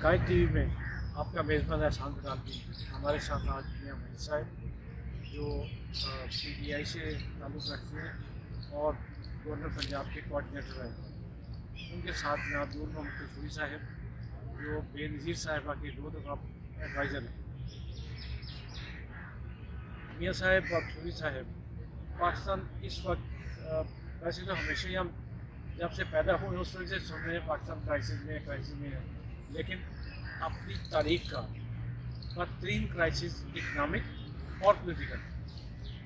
हकायक TV में आपका मेज़बान एहसान बदालवी। हमारे साथ आज मियां मजीद साहब जो PTI से ताल्लुक़ रखते हैं और गवर्नर पंजाब के कोऑर्डिनेटर हैं। उनके साथ जनाब नूर मोहम्मद कसूरी साहब जो बेनज़ीर साहिबा के 2 दफ़ा एडवाइज़र हैं। मियां साहब और कसूरी साहब, पाकिस्तान इस वक्त वैसे तो हमेशा ही हम जब से पैदा हुए उस वक्त से सुन रहे हैं पाकिस्तान क्राइसिस में है, लेकिन अपनी तारीख का बदतरीन क्राइसिस इकनॉमिक और पोलिटिकल,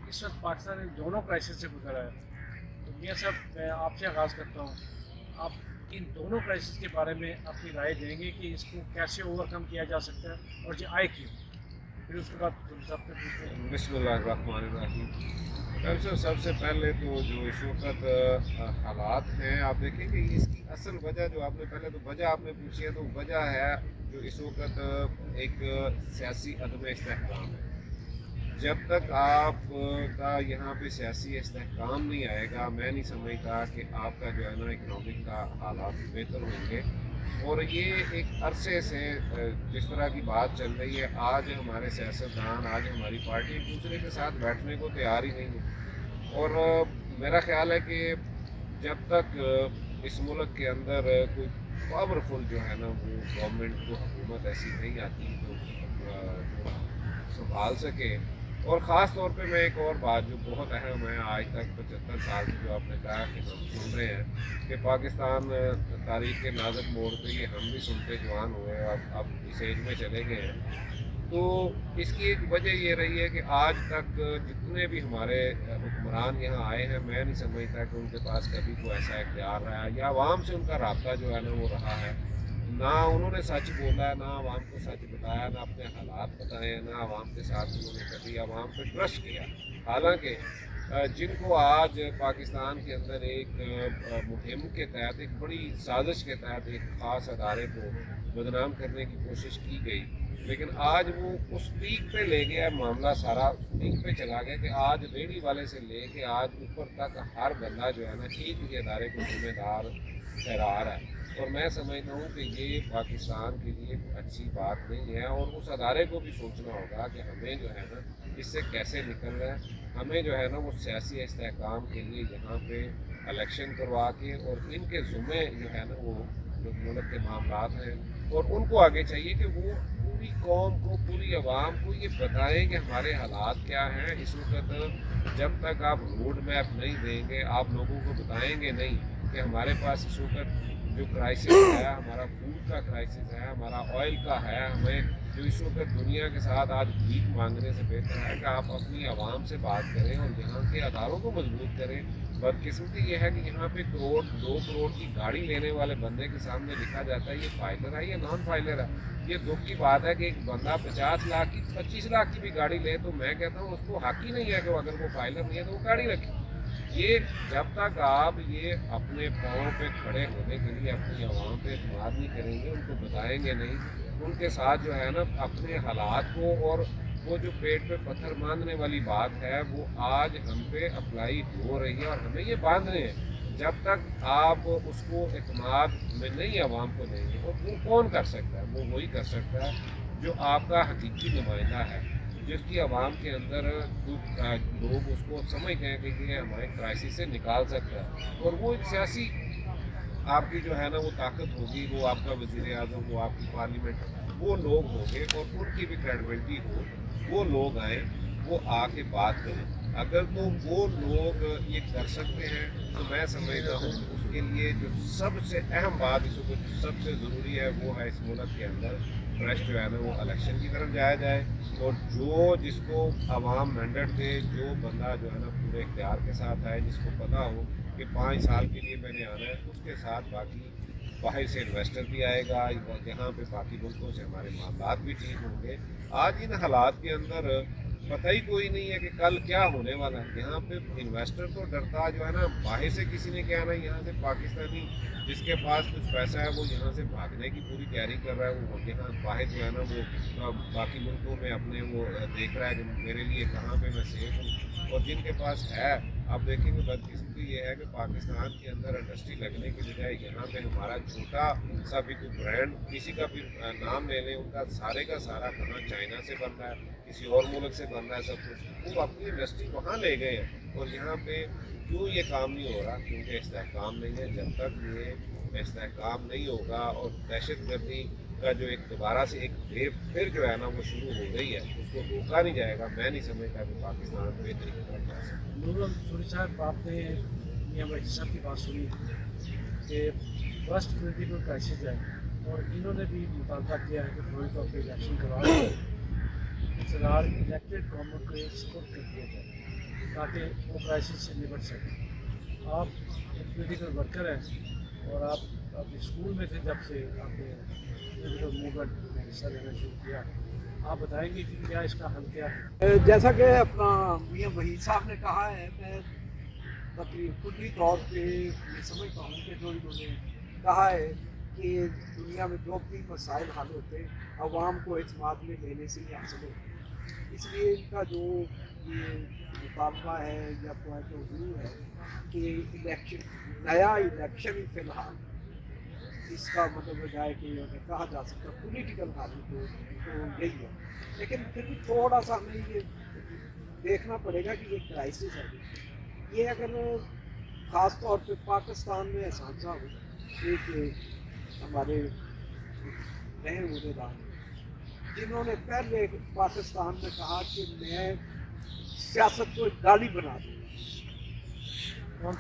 इस वक्त पाकिस्तान इन दोनों क्राइसिस से गुजरा है। तो मियां साहब, मैं आपसे आगाज़ करता हूँ, आप इन दोनों क्राइसिस के बारे में अपनी राय देंगे कि इसको कैसे ओवरकम किया जा सकता है और ये आए क्यों। फिर उसके बाद साहब से पूछते हैं। बिस्मिल्लाहिर्रहमानिर्रहीम। सबसे पहले तो जो इस वक्त हालात हैं, आप देखें कि इसकी असल वजह जो आपने पहले तो वजह आपने पूछी है, तो वजह है जो इस वक्त एक सियासी अदम इस्तेहकाम है। जब तक आपका यहाँ पे सियासी इस्तेहकाम नहीं आएगा, मैं नहीं समझता कि आपका जो है ना इकनॉमिक का हालात बेहतर होंगे। और ये एक अरसे से जिस तरह की बात चल रही है, आज हमारे सियासतदान, आज हमारी पार्टी एक दूसरे के साथ बैठने को तैयार ही नहीं है। और मेरा ख्याल है कि जब तक इस मुल्क के अंदर कोई पावरफुल जो है ना वो गवर्नमेंट को हुकूमत ऐसी नहीं आती जो संभाल सके। और ख़ास तौर पे मैं एक और बात जो बहुत अहम है, आज तक 75 साल से जो आपने कहा कि हम सुन रहे हैं कि पाकिस्तान तारीख़ के नाज़ुक मोड़ पे, ये हम भी सुनते जवान हुए, अब इस एज में चले गए हैं। तो इसकी एक वजह ये रही है कि आज तक जितने भी हमारे हुक्मरान यहाँ आए हैं, मैं नहीं समझता कि उनके पास कभी कोई ऐसा इख्तियार रहा है या आवाम से उनका रब्ता जो है ना वो रहा है। ना उन्होंने सच बोला है, ना आवाम को सच बताया, ना अपने हालात बताए, ना आवाम के साथ उन्होंने कभी आवाम पर ट्रस्ट किया। हालांकि जिनको आज पाकिस्तान के अंदर एक मुहिम के तहत, एक बड़ी साजिश के तहत एक ख़ास अदारे को बदनाम करने की कोशिश की गई, लेकिन आज वो उस पीक पे ले गया मामला, सारा उस पीक पे चला गया कि आज रेडी वाले से ले के आज ऊपर तक हर बंदा जो है ना एक ही अदारे को जिम्मेदार ठहरा रहा है। और मैं समझता हूँ कि ये पाकिस्तान के लिए अच्छी बात नहीं है। और उस अदारे को भी सोचना होगा कि हमें जो है ना इससे कैसे निकलना है। हमें जो है ना वो सियासी इस्तेहकाम के लिए यहाँ पे इलेक्शन करवा के और इनके ज़ुम्मे जो है ना वो जो मुल्क के मामलात हैं, और उनको आगे चाहिए कि वो पूरी कौम को, पूरी आवाम को ये बताएं कि हमारे हालात क्या हैं इस वक्त। जब तक आप रोड मैप नहीं देंगे, आप लोगों को बताएंगे नहीं कि हमारे पास इस वक्त जो क्राइसिस है, हमारा फूड का क्राइसिस है, हमारा ऑयल का है, हमें जो इस वक्त दुनिया के साथ आज भीख मांगने से बेहतर है कि आप अपनी आवाम से बात करें और यहाँ के अदारों को मजबूत करें। बदकिस्मती ये है कि यहाँ पे करोड़ 2 करोड़ की गाड़ी लेने वाले बंदे के सामने लिखा जाता है ये फाइलर है, ये नॉन फाइलर है। ये दुख की बात है कि एक बंदा 50 लाख की, 25 लाख की भी गाड़ी ले, तो मैं कहता हूँ उसको हक ही नहीं है कि अगर वो फाइलर नहीं है तो वो गाड़ी रखे। ये जब तक आप ये अपने पाँव पे खड़े होने के लिए अपनी आवाम पे एतमाद नहीं करेंगे, उनको बताएंगे नहीं, उनके साथ जो है ना अपने हालात को, और वो जो पेट पे पत्थर बांधने वाली बात है वो आज हम पे अप्लाई हो रही है और हमें ये बांधने हैं। जब तक आप उसको एतमाद में नहीं आवाम को देंगे, और वो कौन कर सकता है? वो वही कर सकता है जो आपका हकीकी नुमाइंदा है, जिसकी आवाम के अंदर लोग उसको समझते हैं कि ये हमारे क्राइसिस से निकाल सकता है। और वो एक सियासी आपकी जो है ना वो ताकत होगी, वो आपका वज़ीर आज़म, वो आपकी पार्लियामेंट, वो लोग होंगे और उनकी भी क्रेडिबिलिटी हो, वो लोग आएँ, वो आके बात करें। अगर तो वो लोग ये कर सकते हैं तो मैं समझता हूँ उसके लिए जो सबसे अहम बात इस वक्त सबसे ज़रूरी है वो है इस मुल्क के अंदर फ्रेश जो है ना वो इलेक्शन की तरफ जाया जाए। और जो जिसको आवाम मैंडेट दे, जो बंदा जो है ना पूरे इख्तियार के साथ आए, जिसको पता हो कि 5 साल के लिए मैंने आना है, उसके साथ बाकी बाहर से इन्वेस्टर भी आएगा, यहाँ पे बाकी मुल्कों से हमारे मामलात भी ठीक होंगे। आज इन हालात के अंदर पता ही कोई नहीं है कि कल क्या होने वाला है। यहाँ पे इन्वेस्टर तो डरता जो है ना, बाहर से किसी ने क्या ना, यहाँ से पाकिस्तानी जिसके पास कुछ पैसा है वो यहाँ से भागने की पूरी तैयारी कर रहा है। वो यहाँ बाहर जो है ना वो बाकी मुल्कों में अपने वो देख रहा है कि मेरे लिए कहाँ पे मैं सेफ हूँ। और जिनके पास है आप देखेंगे बदकिस्मती ये है कि पाकिस्तान के अंदर इंडस्ट्री लगने की बजाय यहाँ पे हमारा छोटा सा भी कोई ब्रांड किसी का भी नाम ले लें, उनका सारे का सारा कहाँ चाइना से बन रहा है, किसी और मुल्क से बन रहा है सब कुछ, वो अपनी इंडस्ट्री वहाँ ले गए हैं। और यहाँ पे क्यों ये काम नहीं हो रहा? क्योंकि इस्तेहकाम नहीं है। जब तक ये इस्तेहकाम नहीं होगा और दहशत गर्दी का जो एक दोबारा से एक वेव फिर जो है ना वो शुरू हो गई है, उसको रोका नहीं जाएगा, मैं नहीं समझता कि पाकिस्तान बेहतरी की तरफ जा सकता। नूरुल सूरी साहब, आपने मियां वहीद साहब की बात सुनी कि फर्स्ट पोलिटिकल क्राइसिस है और इन्होंने भी मुतालबा किया है कि फौरी तौर पर इलेक्शन करवा फिलहाल इलेक्टेड गवर्नमेंट को सपोर्ट कर दिया जाए ताकि वो क्राइसिस से निपट सके। आप एक पोलिटिकल वर्कर हैं और आप अपने स्कूल में थे जब से आपने पोलिटिकल मूवमेंट में हिस्सा लेना शुरू किया, आप बताएंगे कि क्या इसका हल क्या है? जैसा कि अपना मियां वहीद साहब ने कहा है, मैं तकरीबन खुली तौर पे ये समझता हूँ कि जो इन्होंने कहा है कि दुनिया में जो भी मसाइल हल होते हैं अवाम को इत्मीनान में लेने से ही हासिल होते हैं। इसलिए इनका जो ये मुतालबा है या पॉइंट ऑफ व्यू है कि नया इलेक्शन फ़िलहाल इसका मतलब बजाय कि अगर कहा जा सकता पॉलिटिकल हल तो यही है। लेकिन फिर भी थोड़ा सा हमें ये देखना पड़ेगा कि ये क्राइसिस है, ये अगर ख़ास तौर पे पाकिस्तान में एहसान साहब एक हमारे नए उहदेदार जिन्होंने पहले पाकिस्तान में कहा कि मैं सियासत को एक गाली बना दूँ,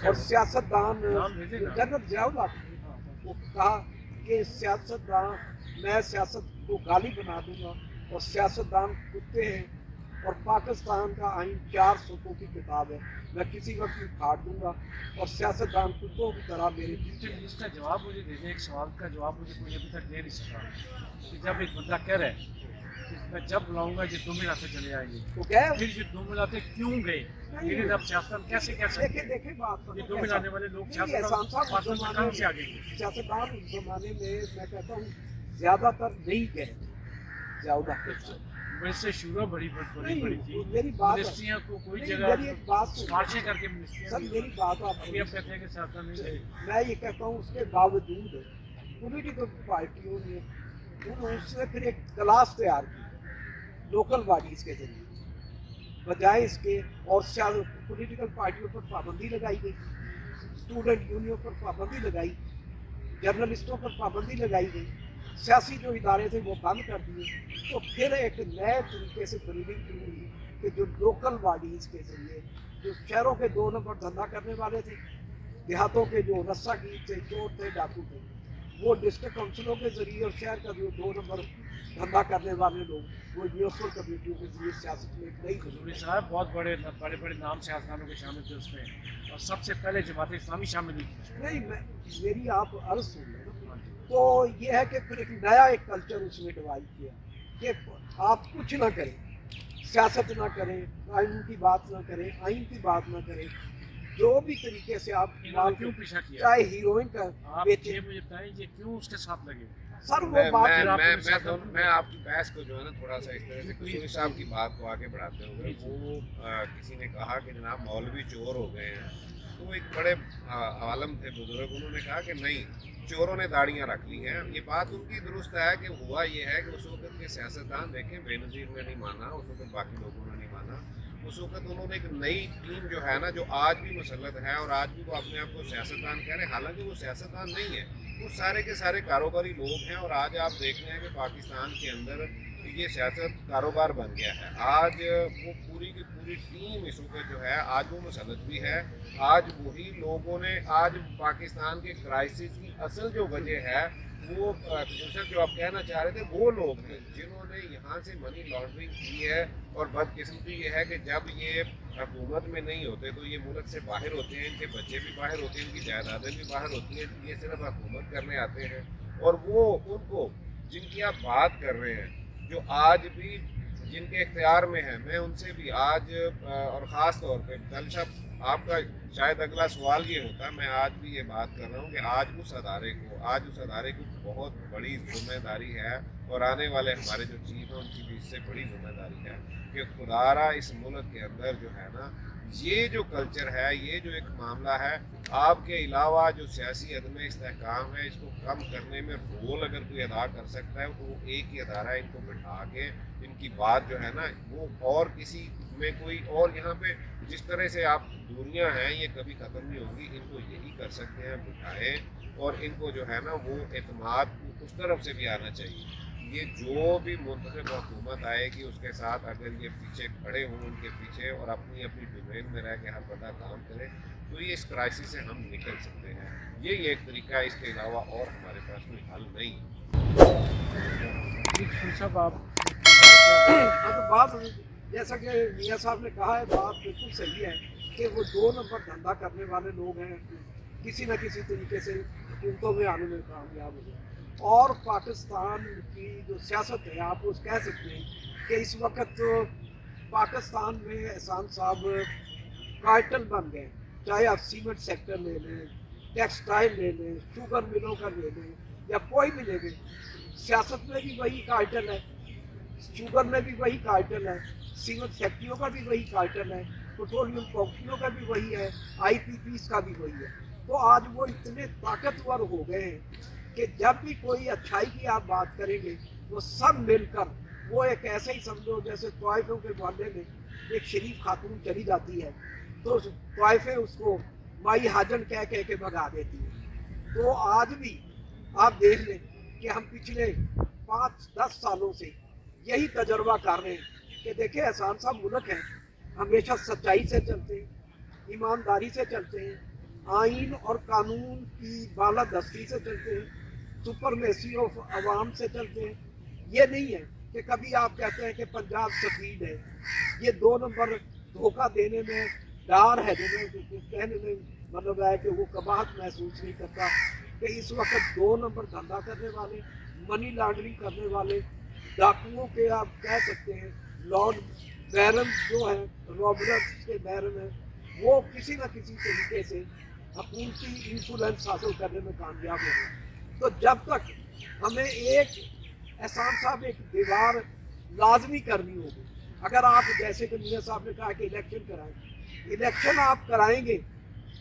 और सियासतदान जनरल ज़ियाउल वो कहा कि सियासतदान मैं सियासत को गाली बना दूंगा और सियासतदान कुत्ते हैं और पाकिस्तान का आइन 4 सफ़ों की किताब है, मैं किसी वक्त भी फाड़ दूंगा और सियासतदान कुत्तों की तरह मेरे पीछे। इसका जवाब मुझे दीजिए, एक सवाल का जवाब मुझे कोई अभी तक दे नहीं सका कि जब एक बंदा कह रहा है कि मैं जब बुलाऊंगा ये 2 मिलाते चले आएंगे, तो क्या फिर ये 2 मिलाते क्यों गए? लेकिन अब सियासत कैसे कैसे देखे बात ये 2 मिलाने वाले लोग कहाँ से आ गए? सियासतदान उस जमाने में मैं कहता हूँ ज़्यादातर नहीं गए, ज़्यादा वैसे शुरू बड़ी थी, मेरी बात मिनिस्ट्रियाँ को कोई मेरी जगह एक बात सिफारिशें करके मिनिस्ट्रियाँ सर मेरी बात आप अभी अब कहते हैं कि सियासत नहीं गए। मैं ये कहता हूँ उसके बावजूद पॉलिटिकल पार्टियों ने उसने फिर एक क्लास तैयार की लोकल बॉडीज़ के जरिए बजाय इसके, और पॉलिटिकल पार्टियों पर पाबंदी लगाई गई, स्टूडेंट यूनियन पर पाबंदी लगाई, जर्नलिस्टों पर पाबंदी लगाई गई, सियासी जो इदारे थे वो बंद कर दिए। तो फिर एक नए तरीके से ब्रीडिंग शुरू हुई कि जो लोकल बॉडीज़ के जरिए जो शहरों के 2 नंबर धंधा करने वाले थे, देहातों के जो रस्सागीर थे, चोर थे, डाकू थे, वो डिस्ट्रिक्ट काउंसिलों के जरिए और शहर का जो 2 नंबर धंधा करने वाले लोग वो म्यूनसिपल कमेटियों के जरिए सियासत में एक नई सूरी साहब बहुत बड़े नाम सियासतदानों के शामिल थे उसमें, और सबसे पहले जमात इस्लामी शामिल हुई थी। नहीं, मेरी आप अर्ज सुन लें तो ये है कि फिर एक नया एक कल्चर उसमें डिवाइड किया कि आप कुछ ना करें, सियासत ना करें, आइन की बात ना करें, आइन की बात ना करें, जो भी तरीके से आप क्यों पीछा किया? चाहे हीरोइन का आप ये मुझे बताएं ये क्यों उसके साथ लगे? सर वो बात मैं आपकी बहस को जो है ना थोड़ा सा इस तरह से कसूरी साहब की बात को आगे बढ़ाते हुए, वो किसी ने कहा कि जनाब मौलवी चोर हो गए हैं, तो एक बड़े आलम थे बुजुर्ग, उन्होंने कहा कि नहीं, चोरों ने दाढ़ियाँ रख ली हैं। ये बात उनकी दुरुस्त है कि हुआ ये है कि उस वक्त के सियासतदान देखें, बेनज़ीर ने नहीं माना, उस वक्त बाकी लोगों ने नहीं माना, उस वक्त उन्होंने एक नई टीम जो है ना, जो आज भी मुसल्लत है और आज भी वो अपने आप को सियासतदान कह रहे हैं, हालांकि वो सियासतदान नहीं है, वो सारे के सारे कारोबारी लोग हैं। और आज आप देख रहे हैं कि पाकिस्तान के अंदर ये सियासत कारोबार बन गया है। आज वो पूरी की पूरी टीम इस वक्त जो है आज वो मुसल्लत भी है। आज वही लोगों ने आज पाकिस्तान के क्राइसिस की असल जो वजह है वो जो आप कहना चाह रहे थे, वो लोग हैं जिन्होंने यहाँ से मनी लॉन्ड्रिंग की है। और बदकिस्मती ये है कि जब ये हुकूमत में नहीं होते तो ये मुल्क से बाहर होते हैं, इनके बच्चे भी बाहर होते हैं, इनकी जायदादें भी बाहर होती हैं, ये सिर्फ हुकूमत करने आते हैं। और वो उनको जिनकी आप बात कर रहे हैं, जो आज भी جن کے اختیار میں ہے، میں ان سے بھی آج اور خاص طور پہ طاہر صاحب آپ کا شاید اگلا سوال یہ ہوتا، میں آج بھی یہ بات کر رہا ہوں کہ آج اس ادارے کو بہت بڑی ذمہ داری ہے، اور آنے والے ہمارے جو چیف ہیں ان کی بھی اس سے بڑی ذمہ داری ہے کہ خدارا اس ملک کے اندر جو ہے نا، یہ جو کلچر ہے، یہ جو ایک معاملہ ہے، آپ کے علاوہ جو سیاسی عدم استحکام ہے، اس کو کم کرنے میں رول اگر کوئی ادا کر سکتا ہے تو وہ ایک ہی ادارہ ہے۔ ان کو بٹھا کے ان کی بات جو ہے نا وہ اور کسی میں کوئی اور، یہاں پہ جس طرح سے آپ دوریاں ہیں یہ کبھی ختم نہیں ہوگی، ان کو یہی کر سکتے ہیں، بٹھائیں، اور ان کو جو ہے نا وہ اعتماد اس طرف سے بھی آنا چاہیے۔ یہ جو بھی منتخب حکومت آئے گی اس کے ساتھ اگر یہ پیچھے کھڑے ہوں ان کے پیچھے اور اپنی ڈومین میں رہ کے ہر بندہ کام کرے تو یہ اس کرائسس سے ہم نکل سکتے ہیں۔ یہی ایک طریقہ ہے، اس کے علاوہ اور ہمارے پاس کوئی حل نہیں ہے۔ صاحب آپ بات جیسا کہ میاں صاحب نے کہا ہے، بات بالکل صحیح ہے کہ وہ 2 نمبر دھندا کرنے والے لوگ ہیں، کسی نہ کسی طریقے سے حکومتوں میں آنے میں کامیاب ہو گئے۔ اور پاکستان کی جو سیاست ہے، آپ اس کہہ سکتے ہیں کہ اس وقت پاکستان میں احسان صاحب کارٹل بن گئے، چاہے آپ سیمنٹ سیکٹر لے لیں، ٹیکسٹائل لے لیں، شوگر ملوں کا لے لیں، یا کوئی بھی لے لیں، سیاست میں بھی وہی کارٹل ہے، شوگر میں بھی وہی کارٹل ہے، سیمنٹ فیکٹریوں کا بھی وہی کارٹل ہے، پیٹرولیم کمپنیوں کا بھی وہی ہے، آئی پی پیز کا بھی وہی ہے۔ تو آج وہ اتنے طاقتور ہو گئے ہیں کہ جب بھی کوئی اچھائی کی آپ بات کریں گے وہ سب مل کر، وہ ایک ایسے ہی سمجھو جیسے طائفوں کے محلے میں ایک شریف خاتون چلی جاتی ہے تو طائفیں اس کو مائی حاجن کہہ کے بھگا دیتی ہیں۔ تو آج بھی آپ دیکھ لیں کہ ہم پچھلے 5-10 سالوں سے یہی تجربہ کر رہے ہیں کہ دیکھیں احسان صاحب ملک ہیں، ہمیشہ سچائی سے چلتے ہیں، ایمانداری سے چلتے ہیں، آئین اور قانون کی بالادستی سے چلتے ہیں، سپرمیسی آف عوام سے چلتے ہیں۔ یہ نہیں ہے کہ کبھی آپ کہتے ہیں کہ پنجاب سفید ہے، یہ 2 نمبر دھوکہ دینے میں ڈار ہے، کہنے میں مطلب ہے کہ وہ قباحت محسوس نہیں کرتا کہ اس وقت 2 نمبر دھندا کرنے والے، منی لانڈرنگ کرنے والے، ڈاکوؤں کے آپ کہہ سکتے ہیں لارڈ بیرن جو ہیں، رابرٹس کے بیرن ہیں، وہ کسی نہ کسی طریقے سے حکومتی انفلوئنس حاصل کرنے میں کامیاب ہو گئے۔ تو جب تک ہمیں ایک احسان صاحب ایک دیوار لازمی کرنی ہوگی، اگر آپ جیسے کہ میاں صاحب نے کہا کہ الیکشن کرائیں، الیکشن آپ کرائیں گے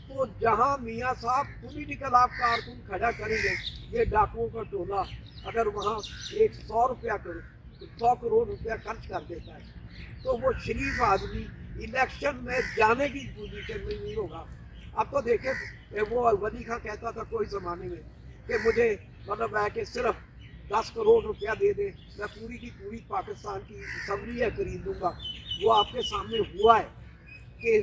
تو جہاں میاں صاحب پولیٹیکل آپ کارکن کھڑا کریں گے، یہ ڈاکوؤں کا ٹولہ اگر وہاں 100 روپیہ کرو تو 100 کروڑ روپیہ خرچ کر دیتا ہے تو وہ شریف آدمی الیکشن میں جانے کی پوزیشن میں نہیں ہوگا۔ اب تو دیکھیں وہ ولی خان کہتا تھا کوئی زمانے میں کہ مجھے مطلب ہے کہ صرف 10 کروڑ روپیہ دے دے، میں پوری کی پوری پاکستان کی اسمبلی خرید لوں گا۔ وہ آپ کے سامنے ہوا ہے کہ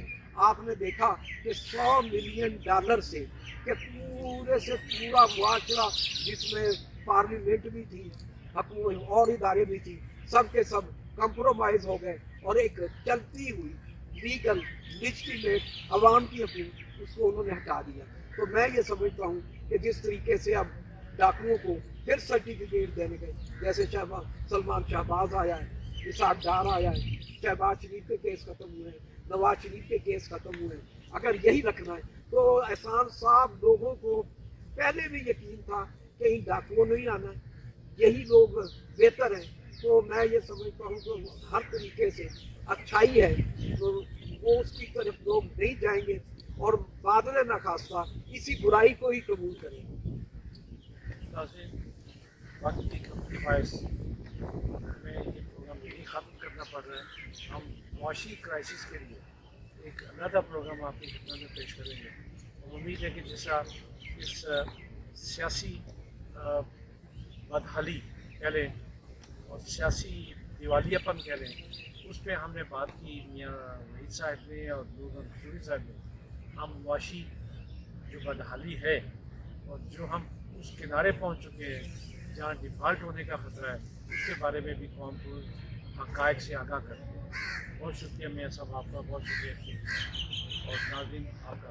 آپ نے دیکھا کہ $100 ملین سے کہ پورے سے پورا معاشرہ جس میں پارلیمنٹ بھی تھی، حکومت اور ادارے بھی تھی، سب کے سب کمپرومائز ہو گئے اور ایک چلتی ہوئی لیگل لیجٹیمیٹ عوام کی حکومت اس کو انہوں نے ہٹا دیا۔ تو میں یہ سمجھتا ہوں کہ جس طریقے سے اب ڈاکوؤں کو پھر سرٹیفکیٹ دینے گئے، جیسے سلمان شہباز آیا ہے، اسحاق ڈار آیا ہے، شہباز شریف کے کیس ختم ہوئے ہیں، نواز شریف کے کیس ختم ہوئے ہیں، اگر یہی رکھنا ہے تو احسان صاحب لوگوں کو پہلے بھی یقین تھا کہ ان ڈاکوؤں نہیں آنا ہے، یہی لوگ بہتر ہیں۔ تو میں یہ سمجھتا ہوں کہ ہر طریقے سے اچھائی ہے تو وہ اس کی طرف لوگ نہیں جائیں گے اور بادل ناخواستہ اسی برائی کو ہی قبول کریں گے۔ وقت کی کمی کی باعث ہمیں یہ پروگرام یہی ختم کرنا پڑ رہا ہے۔ ہم معاشی کرائسس کے لیے ایک علیحدہ پروگرام آپ کی خدمت میں پیش کریں گے۔ امید ہے کہ جیسا اس سیاسی بدحالی کہہ لیں اور سیاسی دیوالیہ پن کہہ لیں، اس پہ ہم نے بات کی میاں وحید صاحب نے اور نور منصوری صاحب نے۔ ہم معاشی جو بدحالی ہے اور جو ہم اس کنارے پہنچ چکے ہیں جہاں ڈیفالٹ ہونے کا خطرہ ہے، اس کے بارے میں بھی قوم کو حقائق سے آگاہ کرتے ہیں۔ بہت شکریہ میاں صاحب آپ کا، بہت شکریہ اور ناظرین آپ کا۔